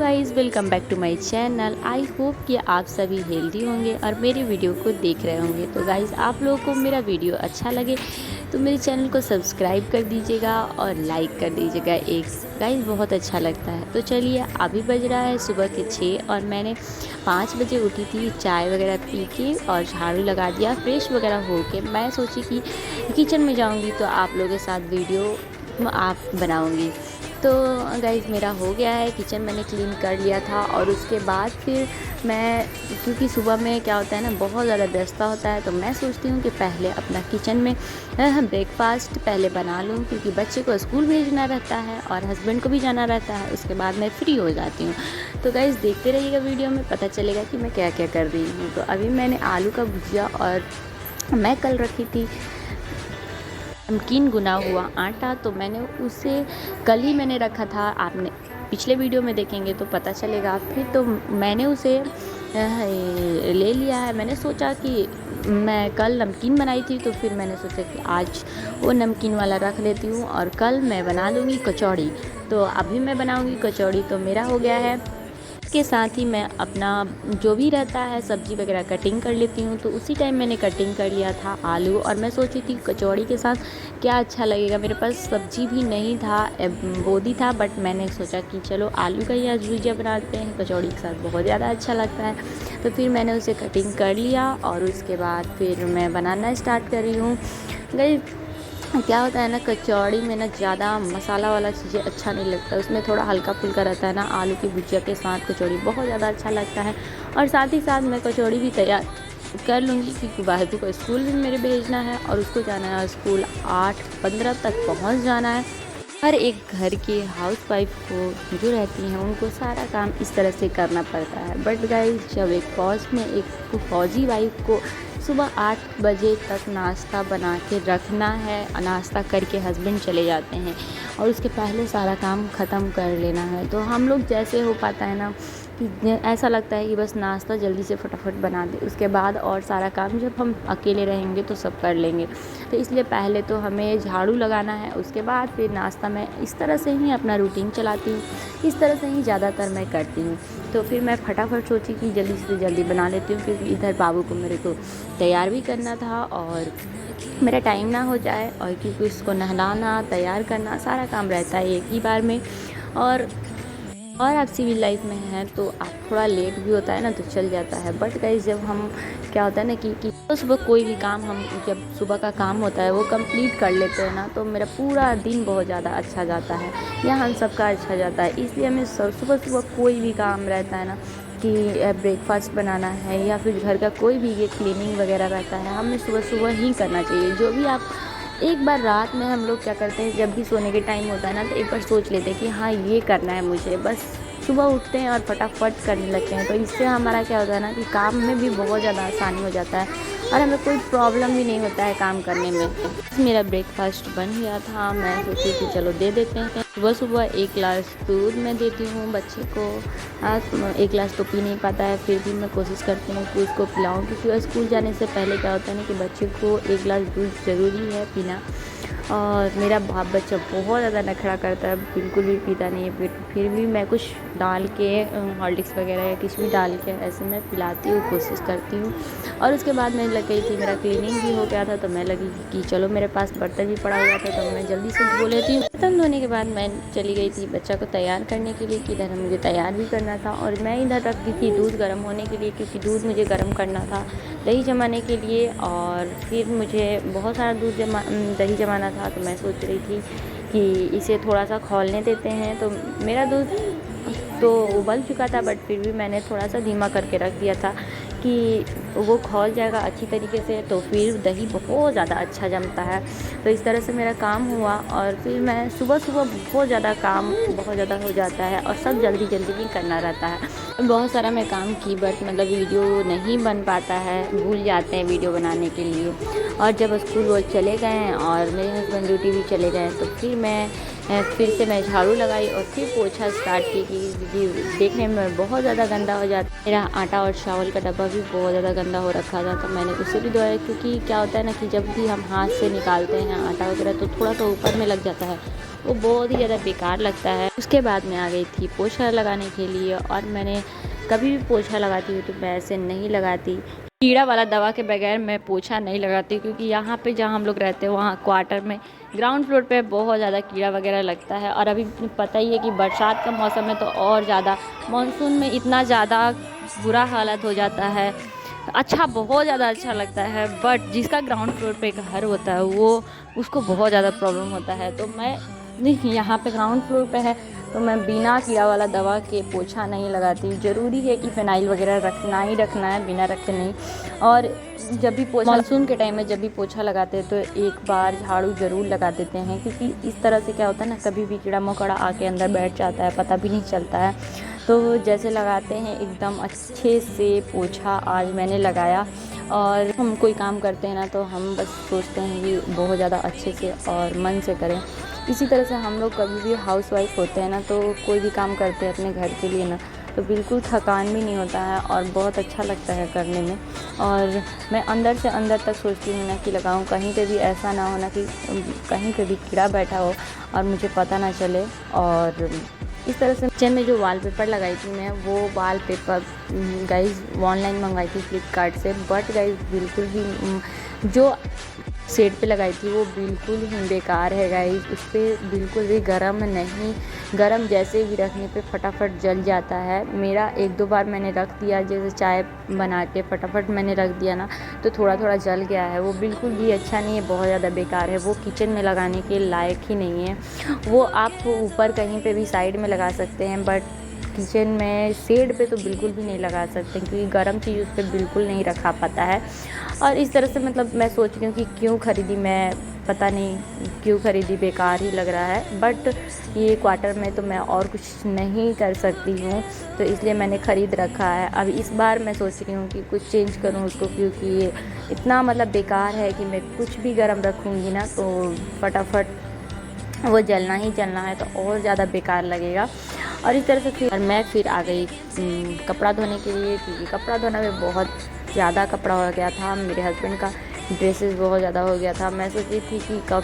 Guys, welcome back to my channel. I hope कि आप सभी हेल्दी होंगे और मेरे वीडियो को देख रहे होंगे। तो गाइस, आप लोगों को मेरा वीडियो अच्छा लगे तो मेरे चैनल को सब्सक्राइब कर दीजिएगा और लाइक कर दीजिएगा। एक गाइस बहुत अच्छा लगता है। तो चलिए, अभी बज रहा है सुबह के 6 और मैंने 5 बजे उठी थी, चाय वगैरह पी के और झाड़ू लगा दिया। फ्रेश वगैरह हो के मैं सोची कि किचन में जाऊंगी तो आप लोगों के साथ वीडियो आप बनाऊंगी। तो गाइस मेरा हो गया है, किचन मैंने क्लीन कर लिया था। और उसके बाद फिर मैं, क्योंकि सुबह में क्या होता है ना, बहुत ज़्यादा व्यस्तता होता है, तो मैं सोचती हूँ कि पहले अपना किचन में ब्रेकफास्ट पहले बना लूँ, क्योंकि बच्चे को स्कूल भेजना रहता है और हस्बैंड को भी जाना रहता है। उसके बाद मैं फ्री हो जाती हूँ। तो गाइस देखते रहिएगा, वीडियो में पता चलेगा कि मैं क्या क्या कर रही हूँ। तो अभी मैंने आलू का भुजिया, और मैं कल रखी थी नमकीन गुना हुआ आटा, तो मैंने उसे कल ही मैंने रखा था। आपने पिछले वीडियो में देखेंगे तो पता चलेगा फिर। तो मैंने उसे ले लिया है। मैंने सोचा कि मैं कल नमकीन बनाई थी, तो फिर मैंने सोचा कि आज वो नमकीन वाला रख लेती हूँ और कल मैं बना लूँगी कचौड़ी। तो अभी मैं बनाऊँगी कचौड़ी। तो मेरा हो गया है, इसके साथ ही मैं अपना जो भी रहता है सब्ज़ी वगैरह कटिंग कर लेती हूँ। तो उसी टाइम मैंने कटिंग कर लिया था आलू, और मैं सोची थी कचौड़ी के साथ क्या अच्छा लगेगा। मेरे पास सब्ज़ी भी नहीं था, बोदी था, बट मैंने सोचा कि चलो आलू का ही आज भुजिया बनाते हैं, कचौड़ी के साथ बहुत ज़्यादा अच्छा लगता है। तो फिर मैंने उसे कटिंग कर लिया और उसके बाद फिर मैं बनाना स्टार्ट कर रही हूँ। गई क्या होता है ना, कचौड़ी में ना ज़्यादा मसाला वाला चीज़ें अच्छा नहीं लगता, उसमें थोड़ा हल्का फुल्का रहता है ना। आलू की भुजिया के साथ कचौड़ी बहुत ज़्यादा अच्छा लगता है। और साथ ही साथ मैं कचौड़ी भी तैयार कर लूँगी, क्योंकि बाजू को स्कूल भी मेरे भेजना है और उसको जाना है स्कूल 8:15 तक पहुँच जाना है। हर एक घर के हाउसवाइफ को जो रहती हैं उनको सारा काम इस तरह से करना पड़ता है। बट गाइस, जब एक फौजी वाइफ को सुबह 8 बजे तक नाश्ता बना के रखना है, नाश्ता करके हस्बैंड चले जाते हैं और उसके पहले सारा काम ख़त्म कर लेना है, तो हम लोग जैसे हो पाता है ना कि ऐसा लगता है कि बस नाश्ता जल्दी से फटाफट बना दे, उसके बाद और सारा काम जब हम अकेले रहेंगे तो सब कर लेंगे। तो इसलिए पहले तो हमें झाड़ू लगाना है, उसके बाद फिर नाश्ता। मैं इस तरह से ही अपना रूटीन चलाती हूँ, इस तरह से ही ज़्यादातर मैं करती हूँ। तो फिर मैं फटाफट सोची कि जल्दी से जल्दी बना लेती हूँ, क्योंकि इधर बाबू को मेरे को तैयार भी करना था और मेरा टाइम ना हो जाए, और क्योंकि उसको नहलाना तैयार करना सारा काम रहता है एक ही बार में। और आप सिविल लाइफ में हैं तो आप थोड़ा लेट भी होता है ना तो चल जाता है। बट गाइस, जब हम क्या होता है ना कि तो सुबह कोई भी काम हम जब सुबह का काम होता है वो कंप्लीट कर लेते हैं ना, तो मेरा पूरा दिन बहुत ज़्यादा अच्छा जाता है या हम सबका अच्छा जाता है। इसलिए हमें सुबह सुबह कोई भी काम रहता है ना, कि ब्रेकफास्ट बनाना है या फिर घर का कोई भी ये क्लीनिंग वगैरह रहता है, हमें सुबह सुबह ही करना चाहिए। जो भी आप एक बार रात में हम लोग क्या करते हैं, जब भी सोने के टाइम होता है ना, तो एक बार सोच लेते हैं कि हाँ ये करना है मुझे, बस सुबह उठते हैं और फटाफट करने लगते हैं। तो इससे हमारा क्या होता है ना कि काम में भी बहुत ज़्यादा आसानी हो जाता है और हमें कोई प्रॉब्लम भी नहीं होता है काम करने में। मेरा ब्रेकफास्ट बन गया था, मैं सोची कि चलो दे देते हैं। सुबह सुबह 1 गिलास दूध मैं देती हूँ बच्चे को। 1 गिलास तो पी नहीं पाता है, फिर भी मैं कोशिश करती हूँ कि उसको पिलाऊँ, क्योंकि स्कूल जाने से पहले क्या होता है ना कि बच्चे को 1 गिलास दूध ज़रूरी है पीना। और मेरा बच्चा बहुत ज़्यादा नखरा करता है, बिल्कुल भी पीता नहीं है। फिर भी मैं कुछ डाल के हॉर्लिक्स वगैरह या कुछ भी डाल के ऐसे मैं पिलाती हूँ, कोशिश करती हूँ। और उसके बाद मैं लग गई थी, मेरा क्लीनिंग भी हो गया था, तो मैं लगी कि चलो मेरे पास बर्तन भी पड़ा हुआ था तो मैं जल्दी से धो लेती हूँ। बर्तन धोने के बाद मैं चली गई थी बच्चा को तैयार करने के लिए, कि इधर मुझे तैयार भी करना था। और मैं इधर रख दी थी दूध गर्म होने के लिए, क्योंकि दूध मुझे गर्म करना था दही जमाने के लिए। और फिर मुझे बहुत सारा दही जमाना था, तो मैं सोच रही थी कि इसे थोड़ा सा खौलने देते हैं। तो मेरा दूध तो उबल चुका था, बट फिर भी मैंने थोड़ा सा धीमा करके रख दिया था कि वो खौल जाएगा अच्छी तरीके से, तो फिर दही बहुत ज़्यादा अच्छा जमता है। तो इस तरह से मेरा काम हुआ। और फिर मैं सुबह सुबह बहुत ज़्यादा काम बहुत ज़्यादा हो जाता है और सब जल्दी जल्दी ही करना रहता है। बहुत सारा मैं काम की, बट मतलब वीडियो नहीं बन पाता है, भूल जाते हैं वीडियो बनाने के लिए। और जब स्कूल वो चले गए हैं और मेरे हस्बैंड ड्यूटी भी चले गए, तो फिर से मैं झाड़ू लगाई और फिर पोछा स्टार्ट की, कि देखने में बहुत ज़्यादा गंदा हो जाता है। मेरा आटा और चावल का डब्बा भी बहुत ज़्यादा गंदा हो रखा था, तो मैंने उसे भी धोया, क्योंकि क्या होता है ना कि जब भी हम हाथ से निकालते हैं आटा वगैरह तो थोड़ा सा ऊपर में लग जाता है वो बहुत ही ज़्यादा बेकार लगता है। उसके बाद मैं आ गई थी पोछा लगाने के लिए, और मैंने कभी भी पोछा लगाती हूँ तो मैं ऐसे नहीं लगाती, कीड़ा वाला दवा के बगैर मैं पोछा नहीं लगाती, क्योंकि यहाँ पे जहाँ हम लोग रहते हैं वहाँ क्वार्टर में ग्राउंड फ्लोर पे बहुत ज़्यादा कीड़ा वगैरह लगता है। और अभी पता ही है कि बरसात का मौसम है तो और ज़्यादा, मानसून में इतना ज़्यादा बुरा हालत हो जाता है। अच्छा, बहुत ज़्यादा अच्छा लगता है, बट जिसका ग्राउंड फ्लोर पे घर होता है वो उसको बहुत ज़्यादा प्रॉब्लम होता है। तो मैं नहीं, यहाँ पे ग्राउंड फ्लोर पे है तो मैं बिना कीड़ा वाला दवा के पोछा नहीं लगाती। ज़रूरी है कि फ़िनाइल वगैरह रखना ही रखना है, बिना रखे नहीं। और जब भी पोछा, मानसून के टाइम में जब भी पोछा लगाते हैं तो एक बार झाड़ू ज़रूर लगा देते हैं, क्योंकि इस तरह से क्या होता है ना, कभी भी कीड़ा मकोड़ा आके अंदर बैठ जाता है, पता भी नहीं चलता है। तो जैसे लगाते हैं एकदम अच्छे से पोछा आज मैंने लगाया। और हम कोई काम करते हैं ना तो हम बस सोचते हैं कि बहुत ज़्यादा अच्छे से और मन से करें। इसी तरह से हम लोग कभी भी हाउसवाइफ होते हैं ना तो कोई भी काम करते हैं अपने घर के लिए ना, तो बिल्कुल थकान भी नहीं होता है और बहुत अच्छा लगता है करने में। और मैं अंदर से अंदर तक सोचती हूँ ना कि लगाऊँ, कहीं पे भी ऐसा ना हो ना कि कहीं पे भी कीड़ा बैठा हो और मुझे पता ना चले। और इस तरह से नीचे में जो वॉलपेपर लगाई थी मैं, वो वॉलपेपर गाइस ऑनलाइन मंगवाई थी फ्लिपकार्ट से, बट गाइस बिल्कुल भी जो शेड पे लगाई थी वो बिल्कुल ही बेकार है गाइस। उस पर बिल्कुल भी गर्म नहीं, गर्म जैसे भी रखने पे फटाफट जल जाता है। मेरा एक दो बार मैंने रख दिया, जैसे चाय बना के फटाफट मैंने रख दिया ना तो थोड़ा थोड़ा जल गया है। वो बिल्कुल भी अच्छा नहीं है, बहुत ज़्यादा बेकार है। वो किचन में लगाने के लायक ही नहीं है। वो आप ऊपर कहीं पे भी साइड में लगा सकते हैं, बट किचन में शेड पे तो बिल्कुल भी नहीं लगा सकते, क्योंकि गर्म चीज़ उस पर बिल्कुल नहीं रखा पाता है। और इस तरह से मतलब मैं सोच रही हूँ कि क्यों ख़रीदी, मैं पता नहीं क्यों ख़रीदी, बेकार ही लग रहा है। बट ये क्वार्टर में तो मैं और कुछ नहीं कर सकती हूँ, तो इसलिए मैंने ख़रीद रखा है। अब इस बार मैं सोच रही हूँ कि कुछ चेंज करूँ उसको, क्योंकि ये इतना मतलब बेकार है कि मैं कुछ भी गर्म रखूँगी ना तो फटाफट वो जलना ही जलना है, तो और ज़्यादा बेकार लगेगा। और इस तरह से फिर आ गई कपड़ा धोने के लिए, क्योंकि कपड़ा धोना में बहुत ज़्यादा कपड़ा हो गया था। मेरे हस्बैंड का ड्रेसेस बहुत ज़्यादा हो गया था। मैं सोची थी कि कब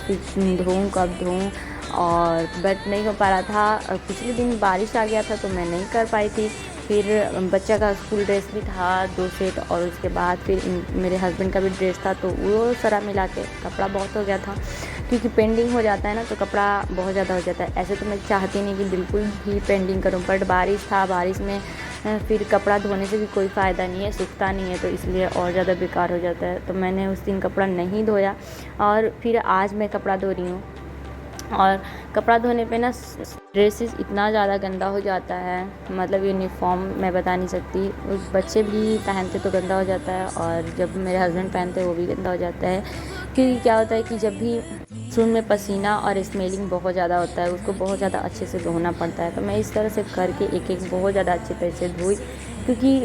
धोऊँ और बट नहीं हो पा रहा था। पिछले दिन बारिश आ गया था तो मैं नहीं कर पाई थी। फिर बच्चा का स्कूल ड्रेस भी था 2 सेट, और उसके बाद फिर मेरे हस्बैंड का भी ड्रेस था, तो वो सारा मिला के कपड़ा बहुत हो गया था। क्योंकि पेंडिंग हो जाता है ना तो कपड़ा बहुत ज़्यादा हो जाता है। ऐसे तो मैं चाहती नहीं कि बिल्कुल भी पेंडिंग करूं, बट बारिश था, बारिश में फिर कपड़ा धोने से भी कोई फ़ायदा नहीं है, सूखता नहीं है, तो इसलिए और ज़्यादा बेकार हो जाता है। तो मैंने उस दिन कपड़ा नहीं धोया और फिर आज मैं कपड़ा धो रही हूँ। और कपड़ा धोने पे ना ड्रेसेस इतना ज़्यादा गंदा हो जाता है, मतलब यूनिफॉर्म मैं बता नहीं सकती। उस बच्चे भी पहनते तो गंदा हो जाता है, और जब मेरे हस्बैंड पहनते हैं वो भी गंदा हो जाता है। क्योंकि क्या होता है कि जब भी सून में पसीना और स्मेलिंग बहुत ज़्यादा होता है, उसको बहुत ज़्यादा अच्छे से धोना पड़ता है। तो मैं इस तरह से करके एक एक बहुत ज़्यादा अच्छे तरह से धोई, क्योंकि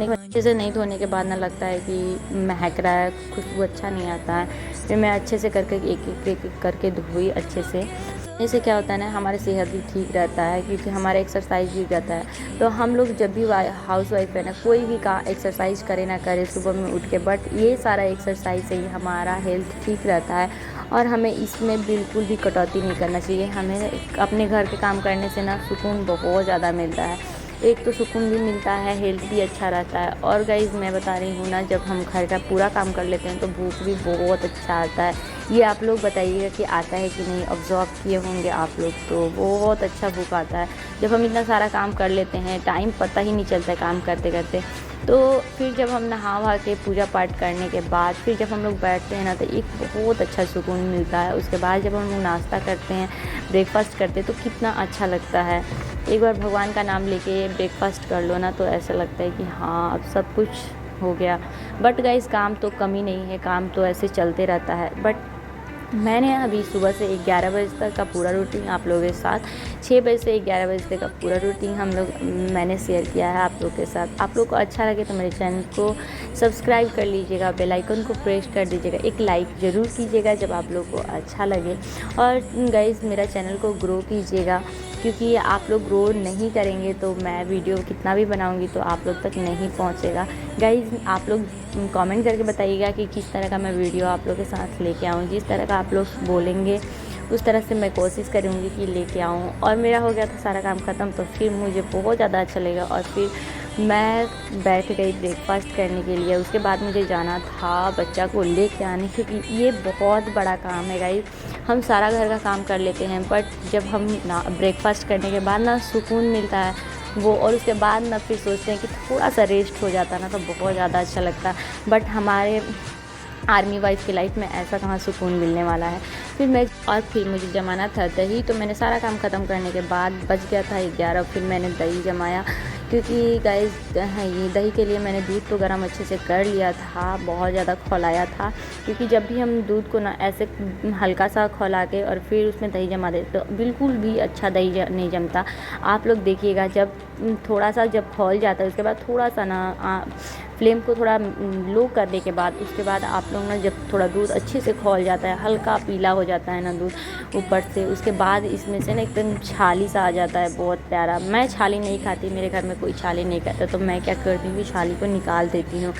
अच्छे से नहीं धोने के बाद ना लगता है कि महक रहा है, खुशबू अच्छा नहीं आता है। फिर मैं अच्छे से करके एक करके धोई अच्छे से। इससे क्या होता है ना, हमारी सेहत भी ठीक रहता है, क्योंकि हमारा एक्सरसाइज भी रहता है। तो हम लोग जब भी हाउस वाइफ है ना, कोई भी का एक्सरसाइज करे ना करे सुबह में उठ के, बट ये सारा एक्सरसाइज से ही हमारा हेल्थ ठीक रहता है। और हमें इसमें बिल्कुल भी कटौती नहीं करना चाहिए। हमें अपने घर के काम करने से ना सुकून बहुत ज़्यादा मिलता है। एक तो सुकून भी मिलता है, हेल्थ भी अच्छा रहता है। और गाइस मैं बता रही हूँ ना, जब हम घर का पूरा काम कर लेते हैं तो भूख भी बहुत अच्छा आता है। ये आप लोग बताइएगा कि आता है कि नहीं, ऑब्जर्व किए होंगे आप लोग, तो बहुत अच्छा भूख आता है। जब हम इतना सारा काम कर लेते हैं, टाइम पता ही नहीं चलता है काम करते करते। तो फिर जब हम नहा वहा के पूजा पाठ करने के बाद फिर जब हम लोग बैठते हैं ना तो एक बहुत अच्छा सुकून मिलता है। उसके बाद जब हम लोग नाश्ता करते हैं, ब्रेकफास्ट करते हैं, तो कितना अच्छा लगता है। एक बार भगवान का नाम लेके ब्रेकफास्ट कर लो ना तो ऐसा लगता है कि हाँ अब सब कुछ हो गया। बट गाइस काम तो कमी नहीं है, काम तो ऐसे चलते रहता है। बट मैंने अभी सुबह से 11 बजे तक का पूरा रूटीन आप लोगों के साथ, 6 बजे से 11 बजे तक का पूरा रूटीन मैंने शेयर किया है आप लोग के साथ। आप लोग को अच्छा लगे तो मेरे चैनल को सब्सक्राइब कर लीजिएगा, बेल आइकन को प्रेस कर दीजिएगा, एक लाइक ज़रूर कीजिएगा जब आप लोग को अच्छा लगे। और गाइस मेरा चैनल को ग्रो कीजिएगा, क्योंकि आप लोग ग्रो नहीं करेंगे तो मैं वीडियो कितना भी बनाऊंगी तो आप लोग तक नहीं पहुंचेगा। गाइज़ आप लोग कमेंट करके बताइएगा कि किस तरह का मैं वीडियो आप लोग के साथ लेके आऊँ। जिस तरह का आप लोग बोलेंगे उस तरह से मैं कोशिश करूँगी कि लेके आऊँ। और मेरा हो गया था सारा काम ख़त्म, तो फिर मुझे बहुत ज़्यादा अच्छा लगा और फिर मैं बैठ गई ब्रेकफ़ास्ट करने के लिए। उसके बाद मुझे जाना था बच्चा को लेके आने, क्योंकि ये बहुत बड़ा काम है गाइस। हम सारा घर का काम कर लेते हैं, बट जब हम ना ब्रेकफ़ास्ट करने के बाद ना सुकून मिलता है वो, और उसके बाद ना फिर सोचते हैं कि थोड़ा सा रेस्ट हो जाता ना तो बहुत ज़्यादा अच्छा लगता। बट हमारे आर्मी वाइफ की लाइफ में ऐसा कहाँ सुकून मिलने वाला है। फिर मुझे जमाना था दही, तो मैंने सारा काम ख़त्म करने के बाद बच गया था 11, फिर मैंने दही जमाया। क्योंकि गाइस ये दही के लिए मैंने दूध तो गर्म अच्छे से कर लिया था, बहुत ज़्यादा खौलाया था, क्योंकि जब भी हम दूध को ना ऐसे हल्का सा खौला के और फिर उसमें दही जमा देते तो बिल्कुल भी अच्छा दही नहीं जमता। आप लोग देखिएगा, जब थोड़ा सा जब खौल जाता है उसके बाद थोड़ा सा ना फ्लेम को थोड़ा लो करने के बाद उसके बाद आप लोग ना, जब थोड़ा दूध अच्छे से खौल जाता है, हल्का पीला हो जाता है ना दूध ऊपर से, उसके बाद इसमें से ना एकदम छाली सा आ जाता है, बहुत प्यारा। मैं छाली नहीं खाती, मेरे घर में कोई छाली नहीं खाता, तो मैं क्या करती हूँ कि छाली को निकाल देती हूँ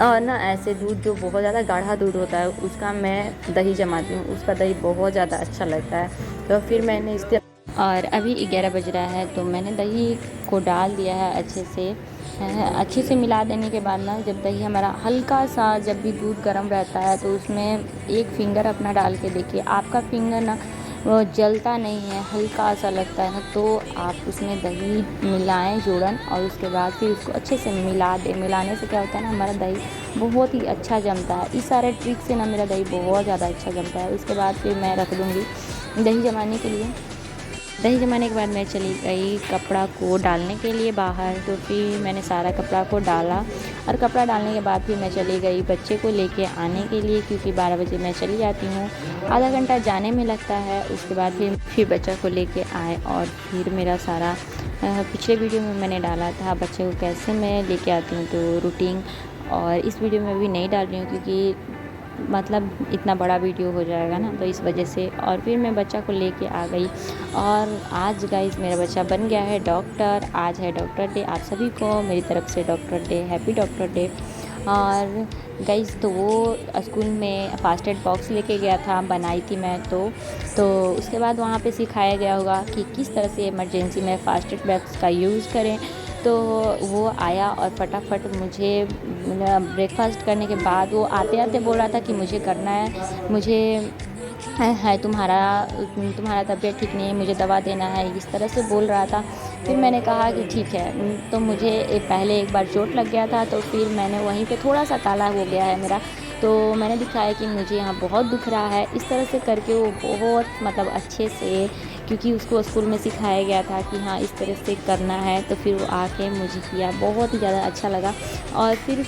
और ना ऐसे दूध जो बहुत ज़्यादा गाढ़ा दूध होता है उसका मैं दही जमाती हूँ, उसका दही बहुत ज़्यादा अच्छा लगता है। तो फिर मैंने इसके और अभी 11 बज रहा है, तो मैंने दही को डाल दिया है अच्छे से मिला देने के बाद ना, जब दही हमारा हल्का सा, जब भी दूध गर्म रहता है तो उसमें एक फिंगर अपना डाल के देखिए, आपका फिंगर ना वो जलता नहीं है, हल्का सा लगता है ना, तो आप उसमें दही मिलाएं जोड़न, और उसके बाद फिर उसको अच्छे से मिला दें। मिलाने से क्या होता है ना, हमारा दही बहुत ही अच्छा जमता है। इस सारे ट्रिक से ना मेरा दही बहुत ज़्यादा अच्छा जमता है। उसके बाद फिर मैं रख दूँगी दही जमाने के लिए। दही जमाने के बाद मैं चली गई कपड़ा को डालने के लिए बाहर, तो फिर मैंने सारा कपड़ा को डाला और कपड़ा डालने के बाद फिर मैं चली गई बच्चे को लेके आने के लिए, क्योंकि 12 बजे मैं चली जाती हूँ, आधा घंटा जाने में लगता है। उसके बाद फिर बच्चा को लेके आए और फिर मेरा सारा पिछले वीडियो में मैंने डाला था बच्चे को कैसे मैं लेके आती हूँ तो रूटीन, और इस वीडियो में भी नहीं डाल रही हूँ क्योंकि मतलब इतना बड़ा वीडियो हो जाएगा ना, तो इस वजह से। और फिर मैं बच्चा को लेके आ गई और आज गाइस मेरा बच्चा बन गया है डॉक्टर। आज है डॉक्टर डे, आप सभी को मेरी तरफ से doctor day, happy doctor day. और गाइस तो वो स्कूल में फर्स्ट एड बॉक्स लेके गया था, बनाई थी मैं तो उसके बाद वहाँ पे सिखाया गया होगा कि किस तरह से इमरजेंसी में फर्स्ट एड बॉक्स का यूज़ करें। तो वो आया और फटाफट मुझे ब्रेकफास्ट करने के बाद वो आते आते बोल रहा था कि मुझे करना है, मुझे है तुम्हारा तबीयत ठीक नहीं है, मुझे दवा देना है, इस तरह से बोल रहा था। फिर मैंने कहा कि ठीक है। तो मुझे पहले एक बार चोट लग गया था, तो फिर मैंने वहीं पे थोड़ा सा काला हो गया है मेरा, तो मैंने दिखाया कि मुझे यहाँ बहुत दुख रहा है। इस तरह से करके वो बहुत मतलब अच्छे से, क्योंकि उसको स्कूल में सिखाया गया था कि हाँ इस तरह से करना है, तो फिर वो आके मुझे किया, बहुत ही ज़्यादा अच्छा लगा। और फिर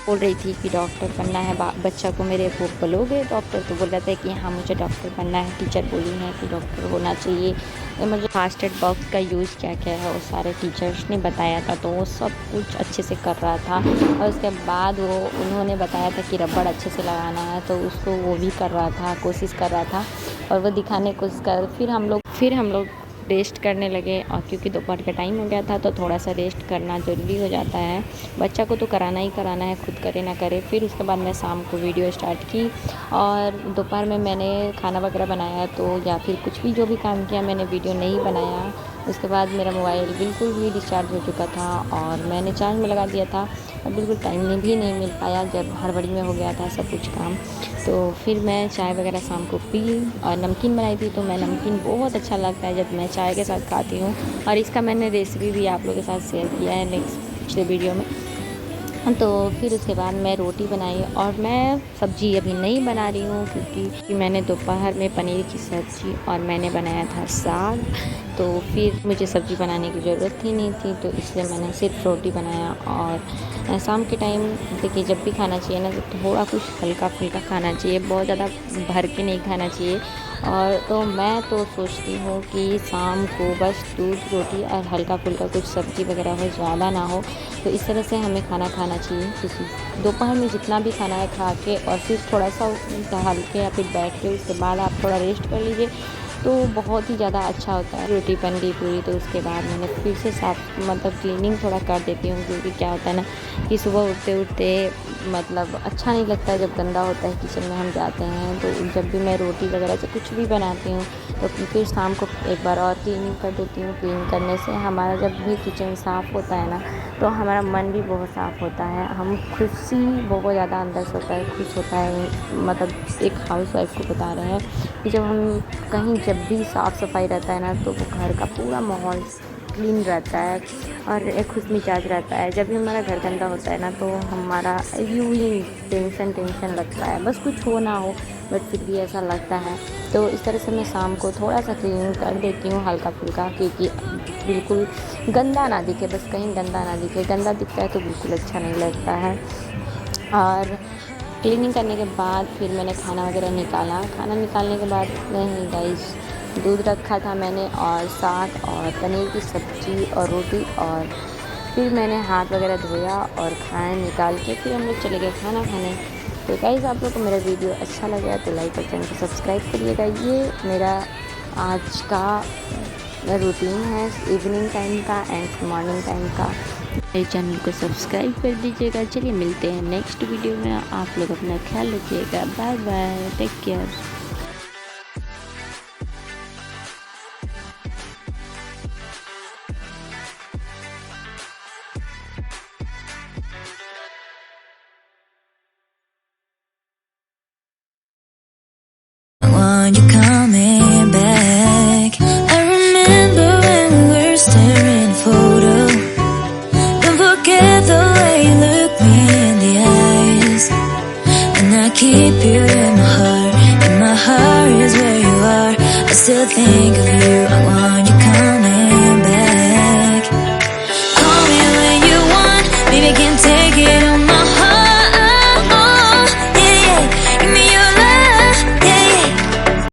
बोल रही थी कि डॉक्टर बनना है बच्चा को मेरे को बोलोगे डॉक्टर, तो बोल रहा था कि हाँ मुझे डॉक्टर बनना है, टीचर बोली है कि डॉक्टर होना चाहिए। मुझे फर्स्ट एड बॉक्स का यूज़ क्या क्या है वो सारे टीचर्स ने बताया था, तो वो सब कुछ अच्छे से कर रहा था। और उसके बाद उन्होंने बताया था कि रबड़ अच्छे से लगाना है, तो उसको वो भी कर रहा था, कोशिश कर रहा था और वो दिखाने की कोशिश कर। फिर हम लोग रेस्ट करने लगे, और क्योंकि दोपहर का टाइम हो गया था तो थोड़ा सा रेस्ट करना ज़रूरी हो जाता है। बच्चा को तो कराना ही कराना है, खुद करे ना करे। फिर उसके बाद मैं शाम को वीडियो स्टार्ट की, और दोपहर में मैंने खाना वगैरह बनाया, तो या फिर कुछ भी जो भी काम किया मैंने वीडियो नहीं बनाया। उसके बाद मेरा मोबाइल बिल्कुल भी डिस्चार्ज हो चुका था और मैंने चार्ज में लगा दिया था, और बिल्कुल टाइम में भी नहीं मिल पाया, जब हड़बड़ी में हो गया था सब कुछ काम। तो फिर मैं चाय वगैरह शाम को पी, और नमकीन बनाई थी, तो मैं नमकीन बहुत अच्छा लगता है जब मैं चाय के साथ खाती हूँ, और इसका मैंने रेसिपी भी आप लोगों के साथ शेयर किया है पिछले वीडियो में। तो फिर उसके बाद मैं रोटी बनाई, और मैं सब्ज़ी अभी नहीं बना रही हूँ क्योंकि मैंने दोपहर में पनीर की सब्ज़ी और मैंने बनाया था साग, तो फिर मुझे सब्ज़ी बनाने की ज़रूरत ही नहीं थी, तो इसलिए मैंने सिर्फ रोटी बनाया। और शाम के टाइम देखिए जब भी खाना चाहिए ना, तो थोड़ा कुछ हल्का फुल्का खाना चाहिए, बहुत ज़्यादा भर के नहीं खाना चाहिए। और तो मैं तो सोचती हूँ कि शाम को बस दूध रोटी और हल्का फुल्का कुछ सब्ज़ी वगैरह हो, ज़्यादा ना हो, तो इस तरह से हमें खाना खाना चाहिए। क्योंकि दोपहर में जितना भी खाना है खा के और फिर थोड़ा सा टहल के या फिर बैठ के उसके बाद आप थोड़ा रेस्ट कर लीजिए, तो बहुत ही ज़्यादा अच्छा होता है। रोटी बन गई पूरी, तो उसके बाद मैंने फिर से साफ मतलब क्लीनिंग थोड़ा कर देती हूँ, क्योंकि क्या होता है ना कि सुबह उठते उठते मतलब अच्छा नहीं लगता है जब गंदा होता है किचन में हम जाते हैं। तो जब भी मैं रोटी वगैरह से कुछ भी बनाती हूँ तो फिर शाम को एक बार और क्लीनिंग कर देती हूँ। क्लीन करने से हमारा जब भी किचन साफ़ होता है ना तो हमारा मन भी बहुत साफ़ होता है। हम खुशी बहुत ज़्यादा अंदर से होता है, खुश होता है। मतलब एक हाउस वाइफ को बता रहे हैं कि जब हम कहीं जब भी साफ़ सफाई रहता है ना तो वो घर का पूरा माहौल क्लीन रहता है और एक खुश मिजाज रहता है। जब भी हमारा घर गंदा होता है ना तो हमारा यूँ ही टेंशन लगता है, बस कुछ हो ना हो बट फिर भी ऐसा लगता है। तो इस तरह से मैं शाम को थोड़ा सा क्लीनिंग कर देती हूँ हल्का फुल्का, क्योंकि बिल्कुल गंदा ना दिखे, बस कहीं गंदा ना दिखे। गंदा दिखता है तो बिल्कुल अच्छा नहीं लगता है। और क्लीनिंग करने के बाद फिर मैंने खाना वगैरह निकाला। खाना निकालने के बाद नहीं गाइस, दूध रखा था मैंने और साग और पनीर की सब्ज़ी और रोटी, और फिर मैंने हाथ वगैरह धोया और खाना निकाल के फिर हम लोग चले गए खाना खाने। तो गाइस आप लोग को मेरा वीडियो अच्छा लगा तो लाइक और चैनल को सब्सक्राइब करिएगा। ये मेरा आज का रूटीन है इवनिंग टाइम का एंड मॉर्निंग टाइम का। मेरे चैनल को सब्सक्राइब कर दीजिएगा। चलिए मिलते हैं नेक्स्ट वीडियो में। आप लोग अपना ख्याल रखिएगा। Bye bye, take care. Want you coming back? I remember when we were staring photo. Don't forget the way you look me in the eyes. And I keep you in my heart. And my heart is where you are. I still think of you. I want you.